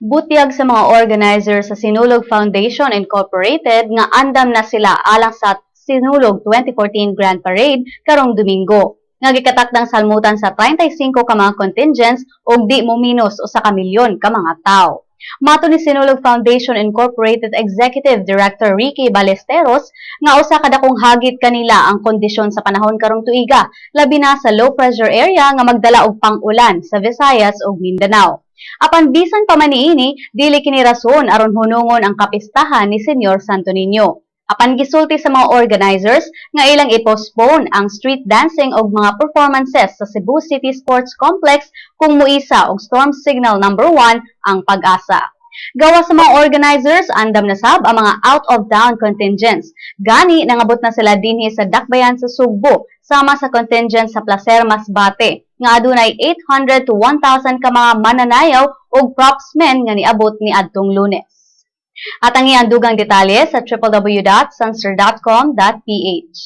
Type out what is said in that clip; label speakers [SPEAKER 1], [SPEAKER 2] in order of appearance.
[SPEAKER 1] Butyag sa mga organizer sa Sinulog Foundation Incorporated nga andam na sila alang sa Sinulog 2014 Grand Parade karong Domingo. Nga gikatakdang salmutan sa 35 ka mga contingents ug di mo minus usa ka milyon ka mga tawo. Mato ni Sinulog Foundation Incorporated Executive Director Ricky Ballesteros nga usa ka dakong hagit kanila ang kondisyon sa panahon karong tuiga, labi na sa low pressure area nga magdala og pang-ulan sa Visayas ug Mindanao. Apan bisan pa man niini, dili kini rason aron hunungon ang kapistahan ni Senyor Santo Niño. Apan gisulti sa mga organizers nga ilang i-postpone ang street dancing og mga performances sa Cebu City Sports Complex kung muisa og storm signal number 1 ang pag-asa. Gawa sa mga organizers, andam na sab ang mga out-of-town contingents. Gani, nangabot na sila dinhi sa Dakbayan sa Sugbo, sama sa contingent sa Placer Masbate, nga adunay 800 to 1,000 ka mga mananayaw ug propsmen nga niabot ni adtong Lunes. At ang iyang dugang detalye sa www.sunster.com.ph.